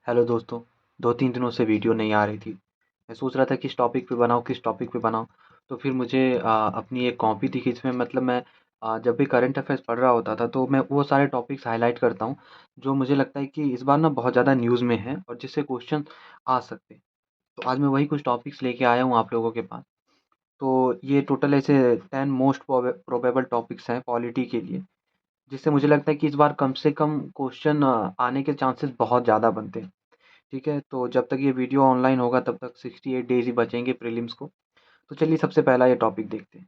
Hello दोस्तों। 2-3 दिनों से वीडियो नहीं आ रही थी। मैं सोच रहा था किस टॉपिक पे बनाऊँ, किस टॉपिक पे बनाऊँ। तो फिर मुझे अपनी एक कॉपी दिखी जिसमें मतलब मैं जब भी करंट अफ़ेयर्स पढ़ रहा होता था तो मैं वो सारे टॉपिक्स हाइलाइट करता हूँ, जो मुझे लगता है कि इस बार ना बहुत ज़्यादा न्यूज़ में हैं और जिससे क्वेश्चन आ सकते हैं। तो आज मैं वही कुछ टॉपिक्स लेके आया हूँ आप लोगों के पास। तो ये टोटल ऐसे 10 मोस्ट प्रोबेबल टॉपिक्स हैं पॉलिटी के लिए, जिससे मुझे लगता है कि इस बार कम से कम क्वेश्चन आने के चांसेस बहुत ज़्यादा बनते हैं। ठीक है, तो जब तक ये वीडियो ऑनलाइन होगा तब तक 68 डेज़ ही बचेंगे प्रीलिम्स को। तो चलिए सबसे पहला ये टॉपिक देखते हैं।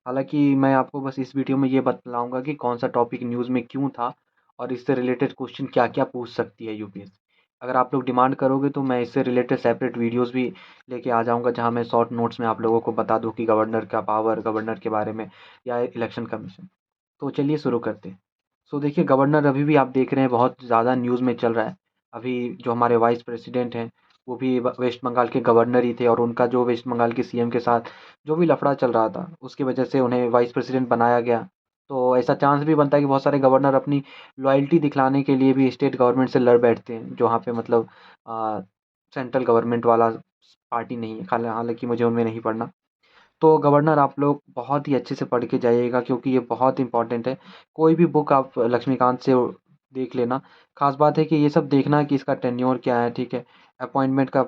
हालाँकि मैं आपको बस इस वीडियो में ये बतलाऊँगा कि कौन-सा टॉपिक न्यूज़ में क्यों था और इससे रिलेटेड क्वेश्चन क्या-क्या पूछ सकती है यूपीएससी। अगर आप लोग डिमांड करोगे तो मैं इससे रिलेटेड सेपरेट वीडियोज़ भी लेके आ जाऊँगा, जहाँ मैं शॉर्ट नोट्स में आप लोगों को बता दूँ कि गवर्नर का पावर, गवर्नर के बारे में या इलेक्शन कमीशन। तो चलिए शुरू करते हैं। सो देखिए, गवर्नर अभी भी आप देख रहे हैं बहुत ज़्यादा न्यूज़ में चल रहा है। अभी जो हमारे वाइस प्रेसिडेंट हैं, वो भी वेस्ट बंगाल के गवर्नर ही थे और उनका जो वेस्ट बंगाल के सीएम के साथ जो भी लफड़ा चल रहा था, उसकी वजह से उन्हें वाइस प्रेसिडेंट बनाया गया। तो ऐसा चांस भी बनता है कि बहुत सारे गवर्नर अपनी लॉयल्टी दिखलाने के लिए भी स्टेट गवर्नमेंट से लड़ बैठते हैं, जो वहाँ पे मतलब अ, सेंट्रल गवर्नमेंट वाला पार्टी नहीं है। हालाँकि मुझे उनमें नहीं पढ़ना। तो गवर्नर आप लोग बहुत ही अच्छे से पढ़ के जाइएगा, क्योंकि ये बहुत इंपॉर्टेंट है। कोई भी बुक आप लक्ष्मीकांत से देख लेना। ख़ास बात है कि ये सब देखना कि इसका टेन्योर क्या है, ठीक है? अपॉइंटमेंट का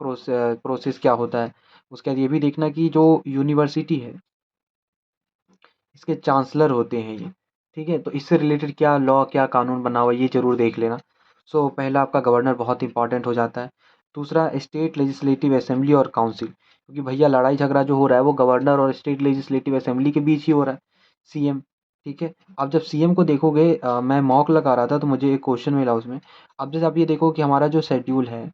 प्रोसेस क्या होता है? उसके बाद ये भी देखना कि जो यूनिवर्सिटी है, इसके चांसलर होते हैं ये, ठीक है? तो इससे रिलेटेड क्या लॉ, क्या कानून बना हुआ है, ये ज़रूर देख लेना। सो पहला आपका गवर्नर बहुत इंपॉर्टेंट हो जाता है। दूसरा स्टेट लेजिस्लेटिव असेंबली और काउंसिल, क्योंकि भैया लड़ाई झगड़ा जो हो रहा है वो गवर्नर और स्टेट लेजिस्लेटिव असेंबली के बीच ही हो रहा है, सीएम, ठीक है? अब जब सीएम को देखोगे, मैं मॉक लगा रहा था तो मुझे एक क्वेश्चन मिला उसमें। अब जैसे आप ये देखो कि हमारा जो शेड्यूल है,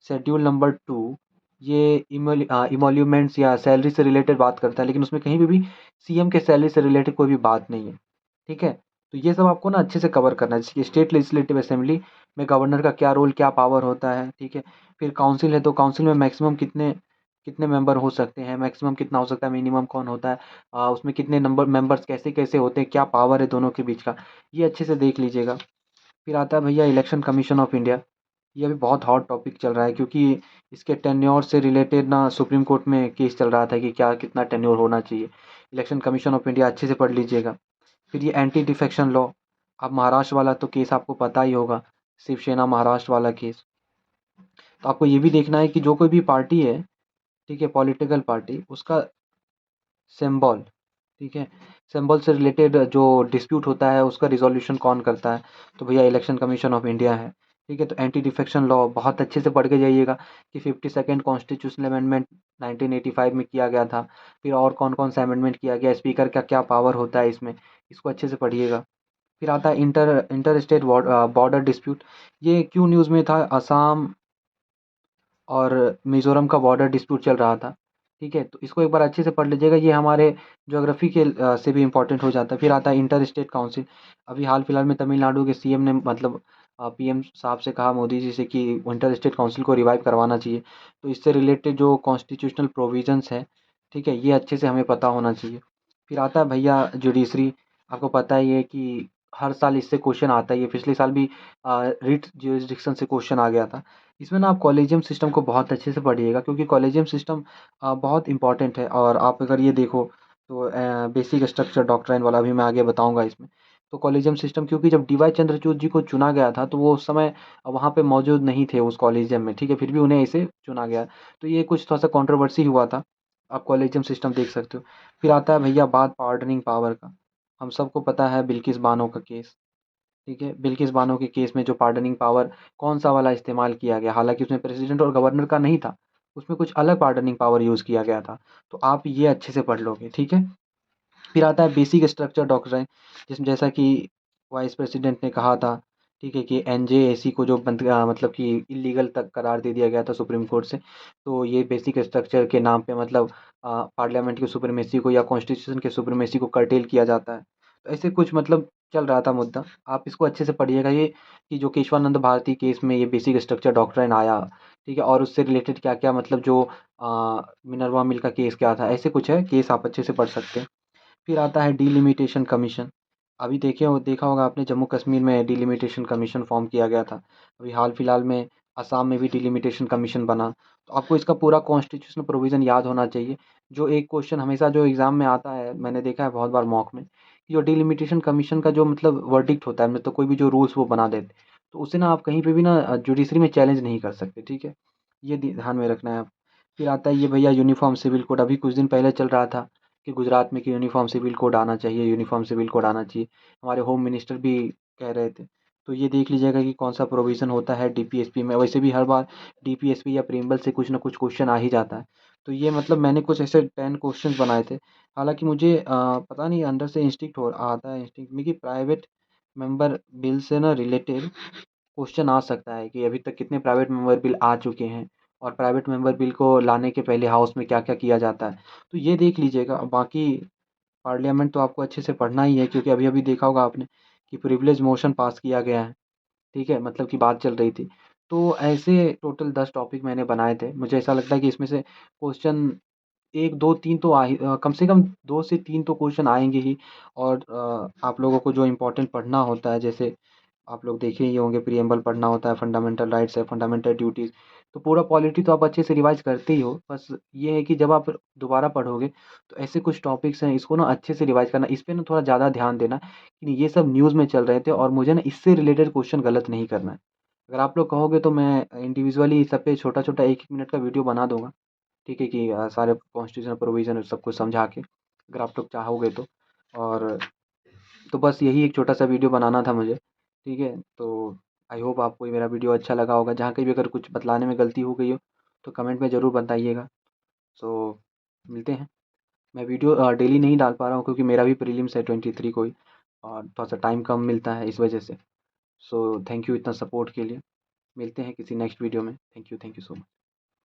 शेड्यूल नंबर 2, ये इमोल्यूमेंट्स या सैलरी से रिलेटेड बात करता है, लेकिन उसमें कहीं पे भी सीएम के सैलरी से रिलेटेड कोई भी बात नहीं है, ठीक है? तो ये सब आपको ना अच्छे से कवर करना है, जैसे कि स्टेट लेजिस्लेटिव असेंबली में गवर्नर का क्या रोल, क्या पावर होता है, ठीक है? फिर काउंसिल है, तो काउंसिल में मैक्सिमम कितने कितने मेंबर हो सकते हैं, मैक्सिमम कितना हो सकता है, मिनिमम कौन होता है, उसमें कितने नंबर मेंबर्स कैसे-कैसे होते हैं, क्या पावर है दोनों के बीच का, ये अच्छे से देख लीजिएगा। फिर आता है भैया इलेक्शन कमीशन ऑफ इंडिया। ये अभी बहुत हॉट टॉपिक चल रहा है, क्योंकि इसके टेन्योर से रिलेटेड ना सुप्रीम कोर्ट में केस चल रहा था कि क्या कितना टेन्योर होना चाहिए। इलेक्शन कमीशन ऑफ इंडिया अच्छे से पढ़ लीजिएगा। फिर ये एंटी डिफेक्शन लॉ, अब महाराष्ट्र वाला तो केस आपको पता ही होगा, शिवसेना महाराष्ट्र वाला केस। तो आपको ये भी देखना है कि जो कोई भी पार्टी है, ठीक है, पॉलिटिकल पार्टी, उसका सिंबल, ठीक है, सिंबल से रिलेटेड जो डिस्प्यूट होता है उसका रिजोल्यूशन कौन करता है, तो भैया इलेक्शन कमीशन ऑफ इंडिया है, ठीक है? तो एंटी डिफेक्शन लॉ बहुत अच्छे से पढ़ के जाइएगा कि 52nd कॉन्स्टिट्यूशनल अमेंडमेंट 1985 में किया गया था। फिर और कौन कौन सा अमेंडमेंट किया गया, स्पीकर का क्या पावर होता है इसमें, इसको अच्छे से पढ़िएगा। फिर आता है इंटर स्टेट बॉर्डर डिस्प्यूट। ये क्यों न्यूज़ में था, असम और मिज़ोरम का बॉर्डर डिस्प्यूट चल रहा था, ठीक है? तो इसको एक बार अच्छे से पढ़ लीजिएगा, ये हमारे ज्योग्राफी के से भी इम्पोर्टेंट हो जाता है। फिर आता है इंटर स्टेट काउंसिल। अभी हाल-फिलहाल में तमिलनाडु के सीएम ने मतलब पीएम साहब से कहा, मोदी जी से, कि इंटर स्टेट काउंसिल को रिवाइव करवाना चाहिए। तो इससे रिलेटेड जो कॉन्स्टिट्यूशनल प्रोविजंस है, ठीक है? ये अच्छे से हमें पता होना चाहिए। फिर आता है भैया जुडिशरी। आपको पता ही है कि हर साल इससे क्वेश्चन आता ही है। पिछले साल भी रिट ज्यूरिसडिक्शन से क्वेश्चन आ गया था। इसमें ना आप कॉलेजियम सिस्टम को बहुत अच्छे से पढ़िएगा, क्योंकि कॉलेजियम सिस्टम बहुत इंपॉर्टेंट है। और आप अगर ये देखो तो बेसिक स्ट्रक्चर डॉक्ट्राइन वाला भी मैं आगे बताऊंगा इसमें। तो कॉलेजियम सिस्टम, क्योंकि जब डीवाई चंद्रचूड़ जी को चुना गया था तो वो उस समय वहाँ पे मौजूद नहीं थे उस कॉलेजियम में, ठीक है? फिर भी उन्हें इसे चुना गया। तो ये कुछ थोड़ा सा कंट्रोवर्सी हुआ था। आप कॉलेजियम सिस्टम देख सकते हो। फिर आता है भैया बात पार्डनिंग पावर का। हम सबको पता है बिल्किस बानो का केस, ठीक है? बिल्किस बानो के केस में जो पार्डनिंग पावर कौन-सा वाला इस्तेमाल किया गया, हालाँकि उसमें प्रेसिडेंट और गवर्नर का नहीं था, उसमें कुछ अलग पार्डनिंग पावर यूज़ किया गया था। तो आप ये अच्छे से पढ़ लोगे, ठीक है? फिर आता है बेसिक स्ट्रक्चर डॉक्ट्राइन, जिसमें जैसा कि वाइस प्रेसिडेंट ने कहा था, ठीक है, कि एनजेएसी को जो मतलब कि इल्लीगल तक करार दे दिया गया था सुप्रीम कोर्ट से। तो ये बेसिक स्ट्रक्चर के नाम पे मतलब पार्लियामेंट की सुप्रीमेसी को या कॉन्स्टिट्यूशन के सुप्रीमेसी को कर्टेल किया जाता है। तो ऐसे कुछ मतलब चल रहा था मुद्दा। आप इसको अच्छे से पढ़िएगा, ये कि जो केशवानंद भारती केस में ये बेसिक स्ट्रक्चर डॉक्ट्राइन आया, ठीक है? और उससे रिलेटेड क्या-क्या मतलब जो मिनर्वा मिल का केस क्या था, ऐसे कुछ है केस, आप अच्छे से पढ़ सकते हैं। फिर आता है डिलिमिटेशन कमीशन। अभी देखा होगा आपने, जम्मू कश्मीर में डिलिमिटेशन कमीशन फॉर्म किया गया था। अभी हाल फिलहाल में असम में भी डिलिमिटेशन कमीशन बना। तो आपको इसका पूरा कॉन्स्टिट्यूशनल प्रोविज़न याद होना चाहिए। जो एक क्वेश्चन हमेशा जो एग्ज़ाम में आता है, मैंने देखा है बहुत बार मॉक में, कि जो डिलिमिटेशन कमीशन का जो मतलब वर्डिक्ट होता है, मतलब कोई भी जो रूल्स वो बना देते, तो उसे ना आप कहीं पे भी ना जुडिशरी में चैलेंज नहीं कर सकते, ठीक है? ये ध्यान में रखना है आप। फिर आता है ये भैया यूनिफ़ॉर्म सिविल कोड, अभी कुछ दिन पहले चल रहा था कि गुजरात में कि यूनिफ़ॉर्म सिविल कोड आना चाहिए, यूनिफ़ॉर्म सिविल कोड आना चाहिए। हमारे होम मिनिस्टर भी कह रहे थे। तो ये देख लीजिएगा कि कौन-सा प्रोविज़न होता है डीपीएसपी में। वैसे भी हर बार डीपीएसपी या प्रीएम्बल से कुछ ना कुछ क्वेश्चन आ ही जाता है। तो ये मतलब मैंने कुछ ऐसे 10 क्वेश्चंस बनाए थे। हालाँकि मुझे पता नहीं अंदर से इंस्टिंक्ट हो आता है इंस्टिंक्ट में कि प्राइवेट मेंबर बिल से ना रिलेटेड क्वेश्चन आ सकता है कि अभी तक कितने प्राइवेट मेंबर बिल आ चुके हैं और प्राइवेट मेंबर बिल को लाने के पहले हाउस में क्या-क्या किया जाता है। तो ये देख लीजिएगा। बाकी पार्लियामेंट तो आपको अच्छे से पढ़ना ही है, क्योंकि अभी-अभी देखा होगा आपने कि प्रिविलेज मोशन पास किया गया है। ठीक है? मतलब की बात चल रही थी। तो ऐसे टोटल 10 टॉपिक मैंने बनाए थे। मुझे ऐसा लगता है कि इसमें से क्वेश्चन 1, 2, 3 तो कम से कम 2 से 3 तो क्वेश्चन आएँगे ही। और आप लोगों को जो इम्पोर्टेंट पढ़ना होता है, जैसे आप लोग देखे ही होंगे, प्रिएम्बल पढ़ना होता है, फंडामेंटल राइट्स है, फंडामेंटल ड्यूटीज़। तो पूरा पॉलिटी तो आप अच्छे से रिवाइज़ करते ही हो। बस ये है कि जब आप दोबारा पढ़ोगे, तो ऐसे कुछ टॉपिक्स हैं, इसको ना अच्छे से रिवाइज़ करना, इस पे ना थोड़ा ज़्यादा ध्यान देना कि ये सब न्यूज़ में चल रहे थे और मुझे ना इससे रिलेटेड क्वेश्चन गलत नहीं करना है। अगर आप लोग कहोगे तो मैं इंडिविजुअली सब पे छोटा-छोटा 1-1 मिनट का वीडियो बना दूँगा। ठीक है? कि सारे कॉन्स्टिट्यूशनल प्रोविज़न सब कुछ समझा के, अगर आप लोग चाहोगे तो। और तो बस यही एक छोटा-सा वीडियो बनाना था मुझे, ठीक है? तो आई होप आपको ये मेरा वीडियो अच्छा लगा होगा। जहाँ कहीं भी अगर कुछ बतलाने में गलती हो गई हो, तो कमेंट में ज़रूर बताइएगा। सो मिलते हैं। मैं वीडियो डेली नहीं डाल पा रहा हूँ, क्योंकि मेरा भी प्रीलिम्स है 23 को ही और थोड़ा-सा टाइम कम मिलता है इस वजह से। सो थैंक यू इतना सपोर्ट के लिए। मिलते हैं किसी नेक्स्ट वीडियो में। Thank you so much.